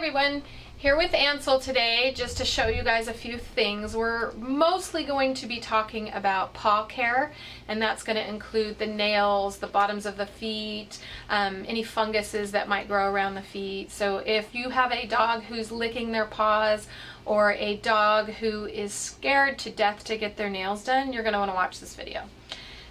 everyone, here with Ansel today just to show you guys a few things. We're mostly going to be talking about paw care, and that's going to include the nails, the bottoms of the feet, any funguses that might grow around the feet. So if you have a dog who's licking their paws or a dog who is scared to death to get their nails done, you're going to want to watch this video.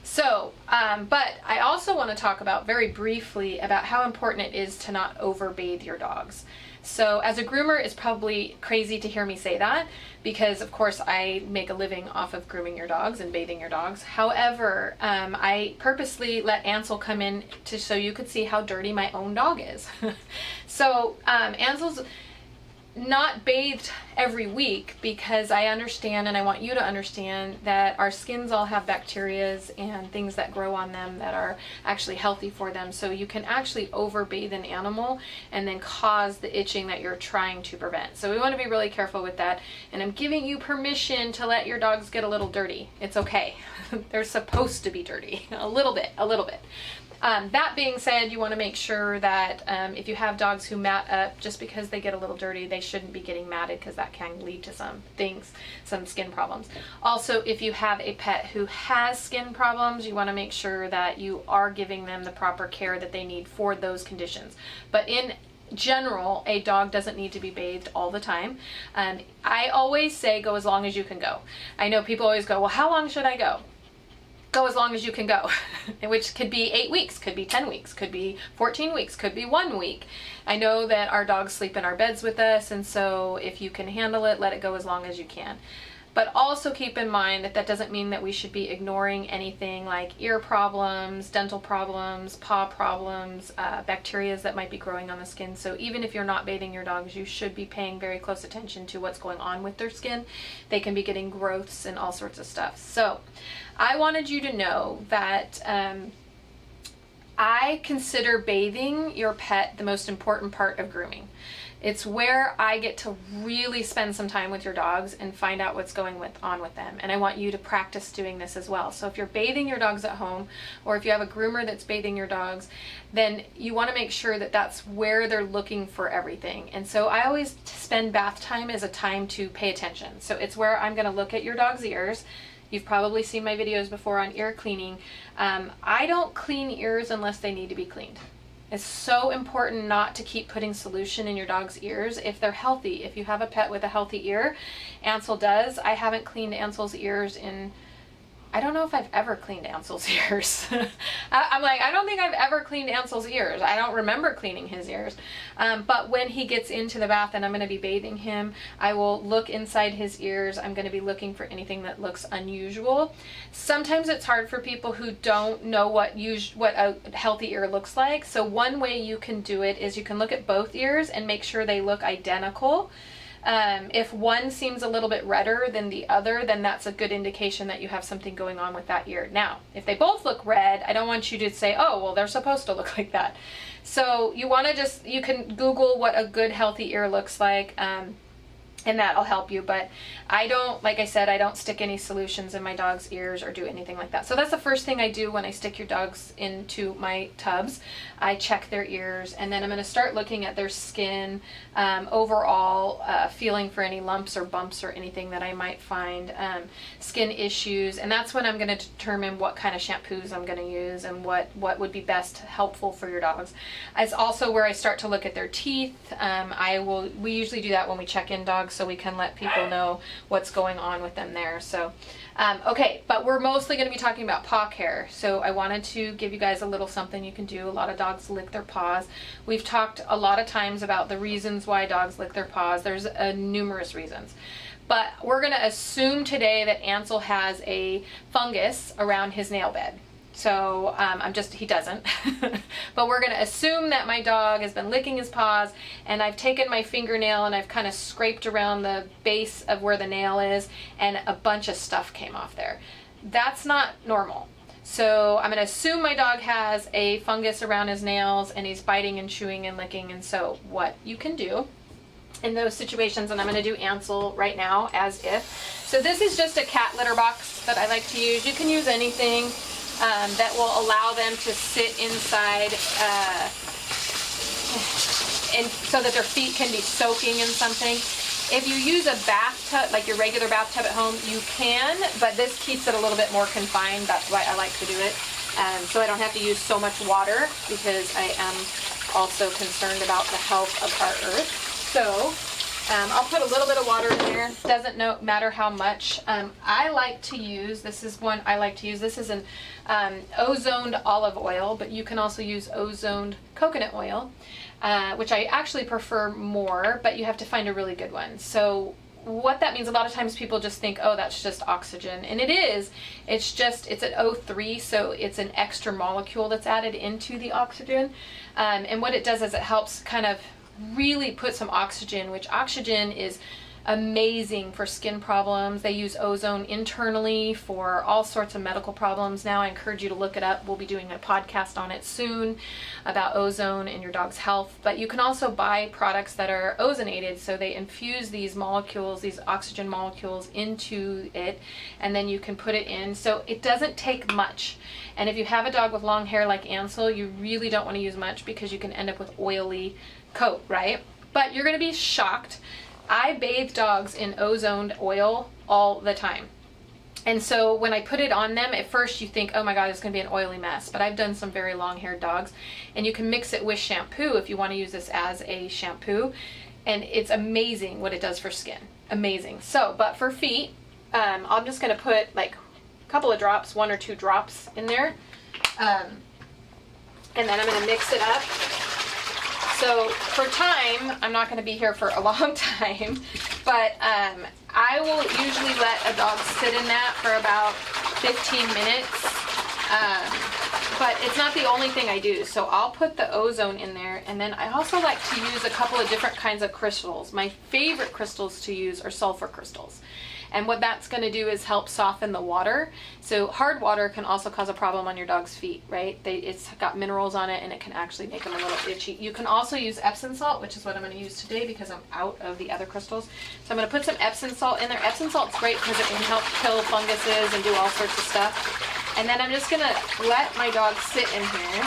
So, but I also want to talk about very briefly about how important it is to not overbathe your dogs. So as a groomer, it's probably crazy to hear me say that because of course I make a living off of grooming your dogs and bathing your dogs. However, I purposely let Ansel come in so you could see how dirty my own dog is. So Ansel's not bathed every week because I understand, and I want you to understand, that our skins all have bacterias and things that grow on them that are actually healthy for them. So you can actually overbathe an animal and then cause the itching that you're trying to prevent. So we want to be really careful with that. And I'm giving you permission to let your dogs get a little dirty. It's okay. They're supposed to be dirty. A little bit. That being said, you want to make sure that if you have dogs who mat up, just because they get a little dirty, they shouldn't be getting matted because that can lead to some skin problems. Also, if you have a pet who has skin problems, you want to make sure that you are giving them the proper care that they need for those conditions. But in general, a dog doesn't need to be bathed all the time. I always say go as long as you can go. I know people always go, well, how long should I go? Go as long as you can go, which could be 8 weeks, could be 10 weeks, could be 14 weeks, could be 1 week. I know that our dogs sleep in our beds with us, and so if you can handle it, let it go as long as you can. But also keep in mind that that doesn't mean that we should be ignoring anything like ear problems, dental problems, paw problems, bacteria that might be growing on the skin. So even if you're not bathing your dogs, you should be paying very close attention to what's going on with their skin. They can be getting growths and all sorts of stuff. So I wanted you to know that I consider bathing your pet the most important part of grooming. It's where I get to really spend some time with your dogs and find out what's going on with them. And I want you to practice doing this as well. So if you're bathing your dogs at home, or if you have a groomer that's bathing your dogs, then you want to make sure that that's where they're looking for everything. And so I always spend bath time as a time to pay attention. So it's where I'm going to look at your dog's ears. You've probably seen my videos before on ear cleaning. I don't clean ears unless they need to be cleaned. It's so important not to keep putting solution in your dog's ears if they're healthy. If you have a pet with a healthy ear, Ansel does. I haven't cleaned Ansel's ears in, I don't know if I've ever cleaned Ansel's ears. I'm like, I don't think I've ever cleaned Ansel's ears. I don't remember cleaning his ears. But when he gets into the bath and I'm going to be bathing him, I will look inside his ears. I'm going to be looking for anything that looks unusual. Sometimes it's hard for people who don't know what a healthy ear looks like. So one way you can do it is you can look at both ears and make sure they look identical. If one seems a little bit redder than the other, then that's a good indication that you have something going on with that ear. Now, if they both look red, I don't want you to say, oh, well, they're supposed to look like that. So you want to you can Google what a good healthy ear looks like, and that'll help you. But I don't, like I said, I don't stick any solutions in my dog's ears or do anything like that. So that's the first thing I do when I stick your dogs into my tubs. I check their ears, and then I'm going to start looking at their skin, overall, feeling for any lumps or bumps or anything that I might find, skin issues, and that's when I'm going to determine what kind of shampoos I'm going to use and what would be best helpful for your dogs. It's also where I start to look at their teeth. We usually do that when we check in dogs, so we can let people know what's going on with them there. So okay, but we're mostly going to be talking about paw care. So I wanted to give you guys a little something you can do. A lot of dogs lick their paws. We've talked a lot of times about the reasons why dogs lick their paws. There's numerous reasons. But we're going to assume today that Ansel has a fungus around his nail bed. So he doesn't, but we're going to assume that my dog has been licking his paws, and I've taken my fingernail and I've kind of scraped around the base of where the nail is, and a bunch of stuff came off there. That's not normal. So I'm going to assume my dog has a fungus around his nails and he's biting and chewing and licking. And so what you can do in those situations, and I'm going to do Ansel right now as if. So this is just a cat litter box that I like to use. You can use anything that will allow them to sit inside and so that their feet can be soaking in something. If you use a bathtub, like your regular bathtub at home, you can, but this keeps it a little bit more confined. That's why I like to do it. So I don't have to use so much water, because I am also concerned about the health of our earth. So I'll put a little bit of water in there. Doesn't matter how much. I like to use, this is one I like to use. This is an ozoned olive oil, but you can also use ozoned coconut oil, which I actually prefer more, but you have to find a really good one. So what that means, a lot of times people just think, oh, that's just oxygen, and it is. It's an O3, so it's an extra molecule that's added into the oxygen, and what it does is it helps kind of really put some oxygen, which oxygen is amazing for skin problems. They use ozone internally for all sorts of medical problems. Now I encourage you to look it up. We'll be doing a podcast on it soon about ozone and your dog's health. But you can also buy products that are ozonated, so they infuse these molecules, these oxygen molecules, into it, and then you can put it in. So it doesn't take much. And if you have a dog with long hair like Ansel, you really don't want to use much, because you can end up with oily coat, right? But you're going to be shocked. I bathe dogs in ozoned oil all the time. And so when I put it on them, at first you think, oh my God, it's going to be an oily mess. But I've done some very long-haired dogs, and you can mix it with shampoo if you want to use this as a shampoo. And it's amazing what it does for skin. Amazing. So, but for feet, I'm just going to put like a couple of drops, 1 or 2 drops in there. And then I'm going to mix it up. So for time, I'm not going to be here for a long time, but I will usually let a dog sit in that for about 15 minutes, but it's not the only thing I do. So I'll put the ozone in there, and then I also like to use a couple of different kinds of crystals. My favorite crystals to use are sulfur crystals. And what that's going to do is help soften the water. So hard water can also cause a problem on your dog's feet, right? It's got minerals on it, and it can actually make them a little itchy. You can also use Epsom salt, which is what I'm going to use today because I'm out of the other crystals. So I'm going to put some Epsom salt in there. Epsom salt's great because it can help kill funguses and do all sorts of stuff. And then I'm just going to let my dog sit in here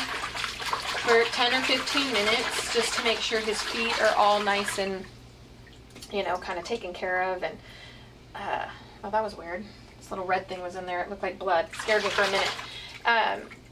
for 10 or 15 minutes just to make sure his feet are all nice and, you know, kind of taken care of. And oh, that was weird. This little red thing was in there. It looked like blood. It scared me for a minute.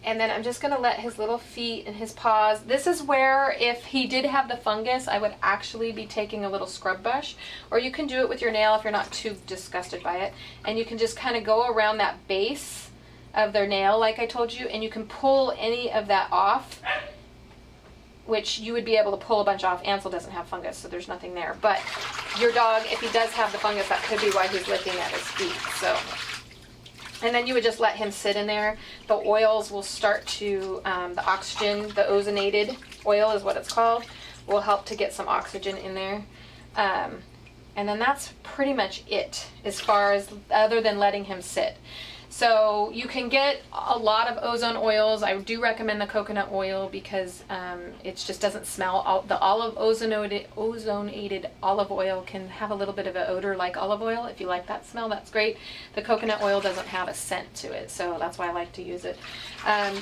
And then I'm just going to let his little feet and his paws. This is where, if he did have the fungus, I would actually be taking a little scrub brush. Or you can do it with your nail if you're not too disgusted by it. And you can just kind of go around that base of their nail, like I told you, and you can pull any of that off, which you would be able to pull a bunch off. Ansel doesn't have fungus, so there's nothing there. But your dog, if he does have the fungus, that could be why he's licking at his feet. So, and then you would just let him sit in there. The oils will start to, the oxygen, the ozonated oil is what it's called, will help to get some oxygen in there. And then that's pretty much it, as far as, other than letting him sit. So you can get a lot of ozone oils. I do recommend the coconut oil because it just doesn't smell. The ozonated olive oil can have a little bit of an odor like olive oil. If you like that smell, that's great. The coconut oil doesn't have a scent to it, so that's why I like to use it.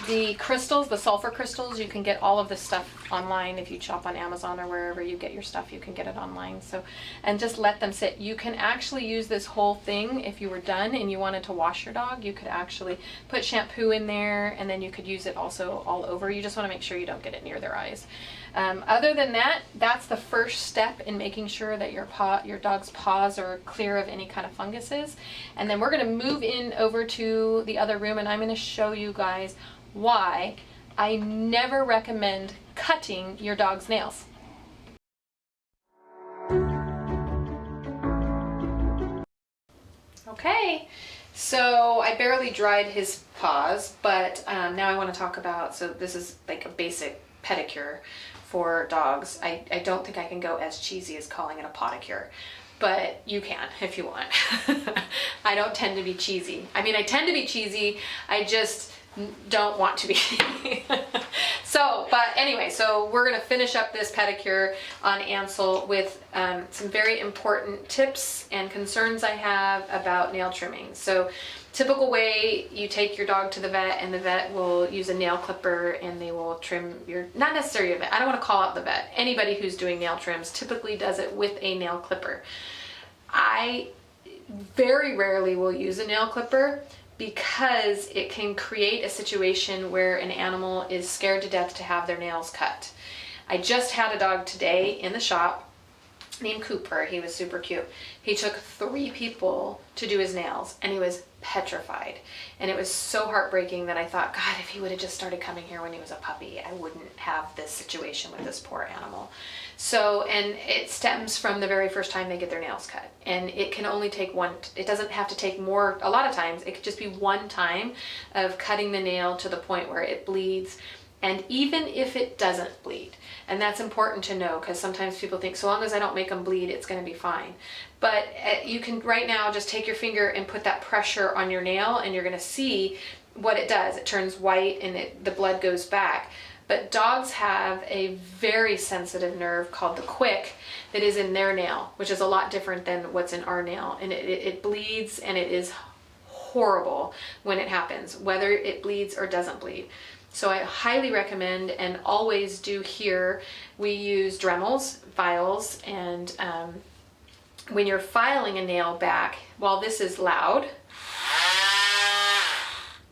The crystals, the sulfur crystals, you can get all of this stuff online. If you shop on Amazon or wherever you get your stuff, you can get it online. So, and just let them sit. You can actually use this whole thing if you were done and you wanted to wash your dog. You could actually put shampoo in there, and then you could use it also all over. You just want to make sure you don't get it near their eyes. Other than that, that's the first step in making sure that your dog's paws are clear of any kind of funguses. And then we're going to move in over to the other room, and I'm going to show you guys why I never recommend cutting your dog's nails. Okay, so I barely dried his paws, but now I want to talk about, so this is like a basic pedicure for dogs. I don't think I can go as cheesy as calling it a Pawdecure, but you can if you want. I don't tend to be cheesy. I mean, I tend to be cheesy. I just don't want to be. So, but anyway, so we're gonna finish up this pedicure on Ansel with some very important tips and concerns I have about nail trimming. So, typical way, you take your dog to the vet and the vet will use a nail clipper and they will trim your, not necessarily a vet, I don't wanna call out the vet. Anybody who's doing nail trims typically does it with a nail clipper. I very rarely will use a nail clipper because it can create a situation where an animal is scared to death to have their nails cut. I just had a dog today in the shop named Cooper. He was super cute. He took 3 people to do his nails and he was petrified. And it was so heartbreaking that I thought, God, if he would have just started coming here when he was a puppy, I wouldn't have this situation with this poor animal. So, and it stems from the very first time they get their nails cut. And it can only take one, it doesn't have to take more, a lot of times, it could just be one time of cutting the nail to the point where it bleeds. And even if it doesn't bleed, and that's important to know because sometimes people think so long as I don't make them bleed, it's going to be fine. But you can right now just take your finger and put that pressure on your nail and you're going to see what it does. It turns white and the blood goes back. But dogs have a very sensitive nerve called the Quik that is in their nail, which is a lot different than what's in our nail. And it bleeds and it is horrible when it happens, whether it bleeds or doesn't bleed. So I highly recommend and always do here, we use Dremels, files, and when you're filing a nail back, while this is loud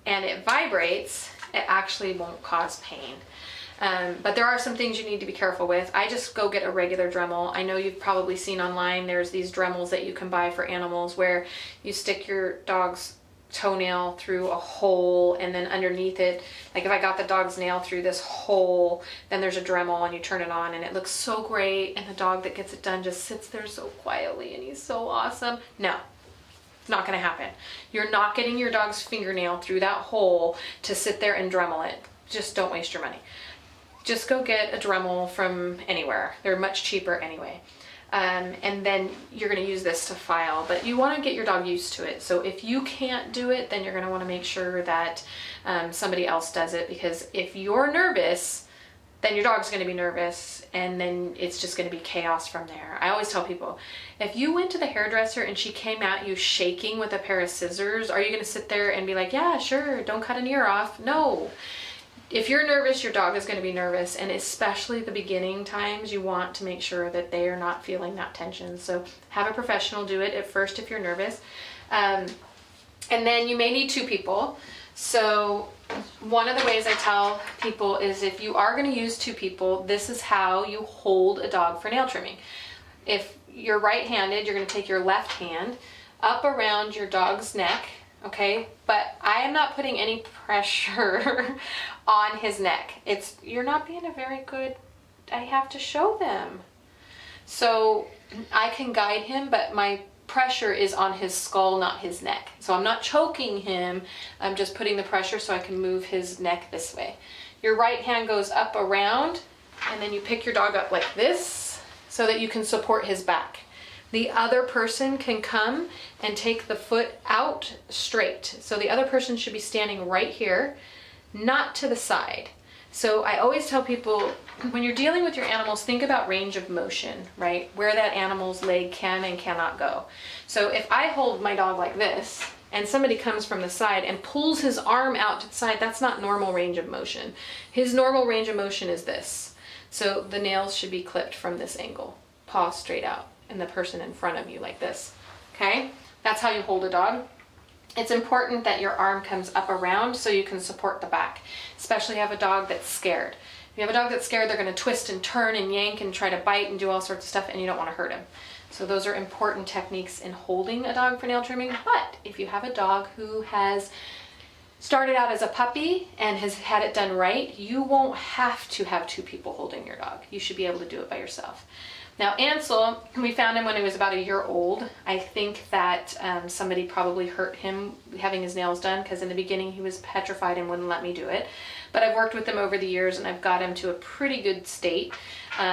and it vibrates, it actually won't cause pain. But there are some things you need to be careful with. I just go get a regular Dremel. I know you've probably seen online, there's these Dremels that you can buy for animals where you stick your dog's toenail through a hole and then underneath it, like if I got the dog's nail through this hole, then there's a Dremel and you turn it on and it looks so great and the dog that gets it done just sits there so quietly and he's so awesome. No, it's not going to happen. You're not getting your dog's fingernail through that hole to sit there and Dremel it. Just don't waste your money. Just go get a Dremel from anywhere. They're much cheaper anyway. And then you're going to use this to file, but you want to get your dog used to it. So if you can't do it, then you're going to want to make sure that somebody else does it, because if you're nervous, then your dog's going to be nervous and then it's just going to be chaos from there. I always tell people, if you went to the hairdresser and she came at you shaking with a pair of scissors, are you going to sit there and be like, yeah, sure, don't cut an ear off? No. If you're nervous, your dog is going to be nervous, and especially the beginning times, you want to make sure that they are not feeling that tension. So have a professional do it at first if you're nervous. And then you may need 2 people. So one of the ways I tell people is if you are going to use 2 people, this is how you hold a dog for nail trimming. If you're right-handed, you're going to take your left hand up around your dog's neck, okay? But I am not putting any pressure on his neck. You're not being a very good, I have to show them. So I can guide him, but my pressure is on his skull, not his neck. So I'm not choking him, I'm just putting the pressure so I can move his neck this way. Your right hand goes up around, and then you pick your dog up like this so that you can support his back. The other person can come and take the foot out straight. So the other person should be standing right here, not to the side. So I always tell people, when you're dealing with your animals, think about range of motion, right? Where that animal's leg can and cannot go. So if I hold my dog like this, and somebody comes from the side and pulls his arm out to the side, that's not normal range of motion. His normal range of motion is this. So the nails should be clipped from this angle, paw straight out, and the person in front of you like this, okay? That's how you hold a dog. It's important that your arm comes up around so you can support the back, especially if you have a dog that's scared. If you have a dog that's scared, they're going to twist and turn and yank and try to bite and do all sorts of stuff, and you don't want to hurt him. So those are important techniques in holding a dog for nail trimming. But if you have a dog who has started out as a puppy and has had it done right, you won't have to have 2 people holding your dog. You should be able to do it by yourself. Now Ansel, we found him when he was about 1 year old. I think that somebody probably hurt him having his nails done, because in the beginning he was petrified and wouldn't let me do it. But I've worked with him over the years and I've got him to a pretty good state.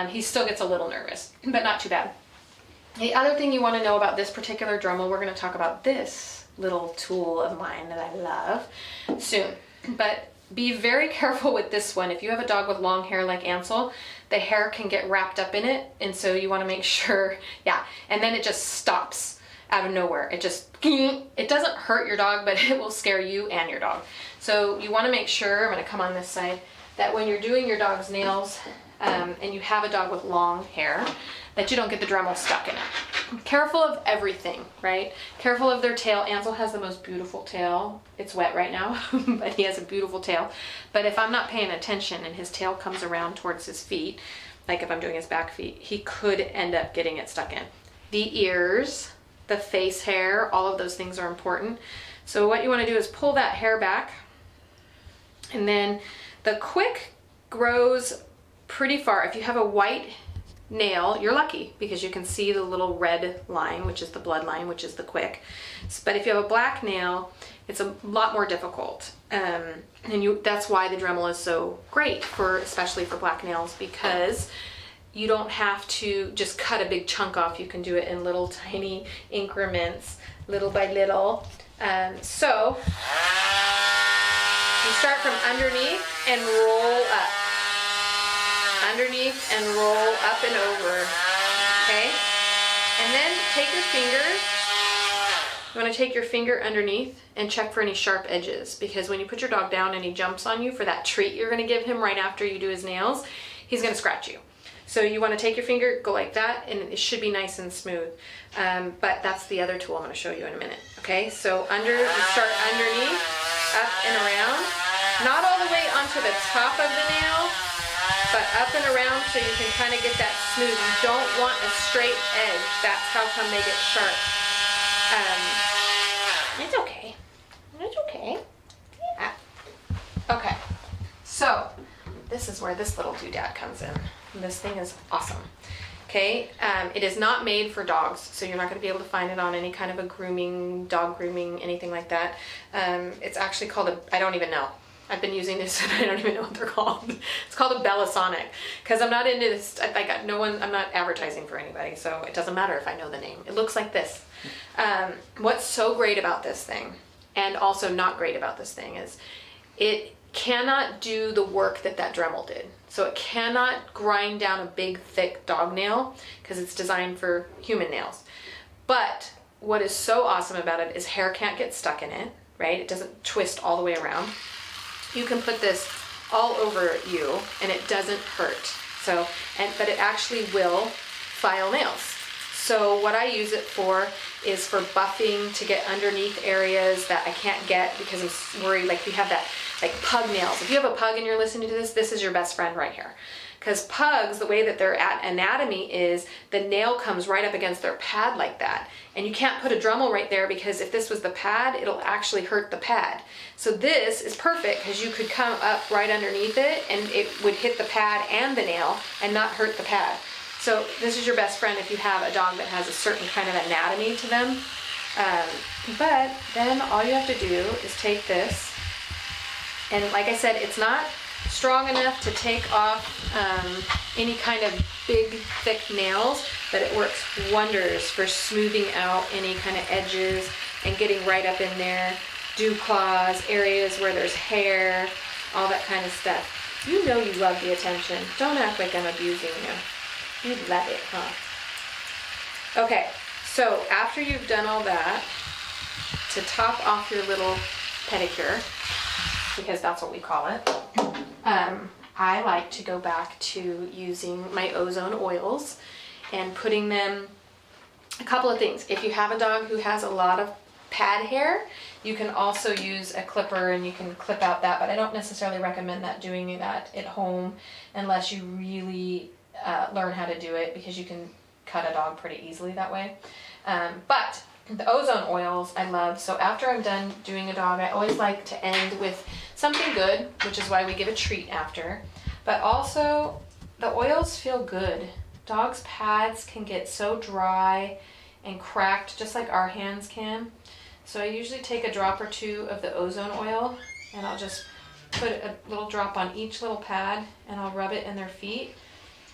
He still gets a little nervous, but not too bad. The other thing you want to know about this particular Dremel, we're going to talk about this little tool of mine that I love soon. But be very careful with this one. If you have a dog with long hair like Ansel, the hair can get wrapped up in it, and so you want to make sure, yeah, and then it just stops out of nowhere. It just, it doesn't hurt your dog, but it will scare you and your dog. So you want to make sure, I'm going to come on this side, that when you're doing your dog's nails, and you have a dog with long hair, that you don't get the Dremel stuck in it. Careful of everything, right? Careful of their tail. Ansel has the most beautiful tail. It's wet right now, but he has a beautiful tail. But if I'm not paying attention and his tail comes around towards his feet, like if I'm doing his back feet, he could end up getting it stuck in. The ears, the face hair, all of those things are important. So what you want to do is pull that hair back, and then the Quik grows pretty far. If you have a white nail, you're lucky because you can see the little red line, which is the blood line, which is the Quik. But if you have a black nail, it's a lot more difficult. And that's why the Dremel is so great for, especially for black nails, because you don't have to just cut a big chunk off. You can do it in little tiny increments, little by little. So you start from underneath and roll up. Underneath and roll up and over, okay? And then take your finger, you want to take your finger underneath and check for any sharp edges, because when you put your dog down and he jumps on you for that treat you're going to give him right after you do his nails, he's going to scratch you. So you want to take your finger, go like that, and it should be nice and smooth. But that's the other tool I'm going to show you in a minute, okay? So you start underneath, up and around, not all the way onto the top of the nail, but up and around so you can kind of get that smooth. You don't want a straight edge. That's how come they get sharp. It's okay. It's okay. Yeah. Okay. So this is where this little doodad comes in. This thing is awesome. Okay. It is not made for dogs, so you're not going to be able to find it on any kind of a grooming, dog grooming, anything like that. It's actually called I don't even know. I've been using this and I don't even know what they're called. It's called a Bellasonic, because I'm not into this. I'm not advertising for anybody, so it doesn't matter if I know the name. It looks like this. What's so great about this thing, and also not great about this thing, is it cannot do the work that Dremel did. So it cannot grind down a big, thick dog nail because it's designed for human nails. But what is so awesome about it is hair can't get stuck in it, right? It doesn't twist all the way around. You can put this all over you and it doesn't hurt. But it actually will file nails. So what I use it for is for buffing, to get underneath areas that I can't get because I'm worried, like you have that, like pug nails. If you have a pug and you're listening to this is your best friend right here. Because pugs, the way that their anatomy is, the nail comes right up against their pad like that. And you can't put a Dremel right there because if this was the pad, it'll actually hurt the pad. So this is perfect because you could come up right underneath it and it would hit the pad and the nail and not hurt the pad. So this is your best friend if you have a dog that has a certain kind of anatomy to them. But then all you have to do is take this, and like I said, it's not strong enough to take off any kind of big, thick nails, but it works wonders for smoothing out any kind of edges and getting right up in there, dew claws, areas where there's hair, all that kind of stuff. You know you love the attention. Don't act like I'm abusing you. You love it, huh? Okay, so after you've done all that, to top off your little pedicure, because that's what we call it, I like to go back to using my ozone oils and putting them, a couple of things. If you have a dog who has a lot of pad hair, you can also use a clipper and you can clip out that, but I don't necessarily recommend doing that at home unless you really learn how to do it, because you can cut a dog pretty easily that way. But the ozone oils I love. So after I'm done doing a dog, I always like to end with something good, which is why we give a treat after. But also, the oils feel good. Dogs' pads can get so dry and cracked, just like our hands can. So I usually take a drop or two of the ozone oil, and I'll just put a little drop on each little pad, and I'll rub it in their feet.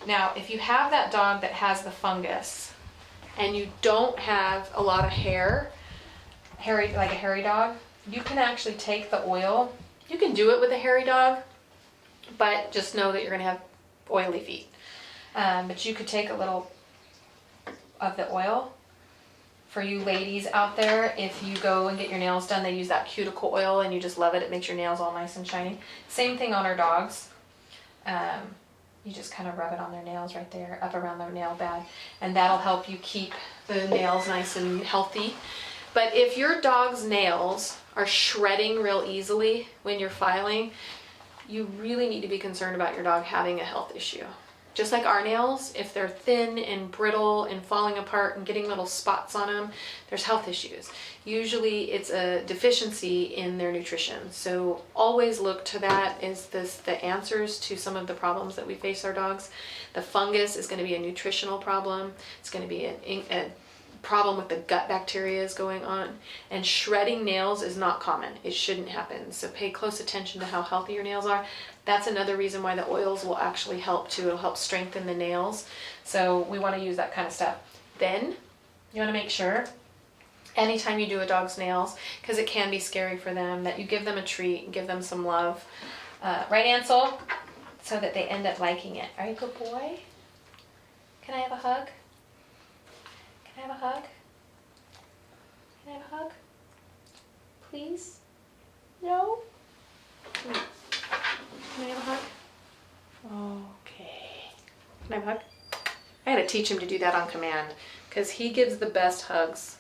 Now, if you have that dog that has the fungus, and you don't have a lot of hair, like a hairy dog, you can actually take the oil You can do it with a hairy dog, but just know that you're going to have oily feet. But you could take a little of the oil. For you ladies out there, if you go and get your nails done, they use that cuticle oil and you just love it. It makes your nails all nice and shiny. Same thing on our dogs. You just kind of rub it on their nails right there, up around their nail bed, and that'll help you keep the nails nice and healthy. But if your dog's nails are shredding real easily when you're filing, you really need to be concerned about your dog having a health issue. Just like our nails, if they're thin and brittle and falling apart and getting little spots on them, there's health issues. Usually it's a deficiency in their nutrition. So always look to that as the answers to some of the problems that we face our dogs. The fungus is going to be a nutritional problem. It's going to be a problem with the gut bacteria is going on, and shredding nails is not common. It shouldn't happen. So pay close attention to how healthy your nails are. That's another reason why the oils will actually help too. It'll help strengthen the nails. So we want to use that kind of stuff. Then you want to make sure anytime you do a dog's nails, because it can be scary for them, that you give them a treat and give them some love. Right, Ansel? So that they end up liking it. Are you a good boy? Can I have a hug? Can I have a hug? Can I have a hug? Please? No? Can I have a hug? Okay. Can I have a hug? I had to teach him to do that on command because he gives the best hugs.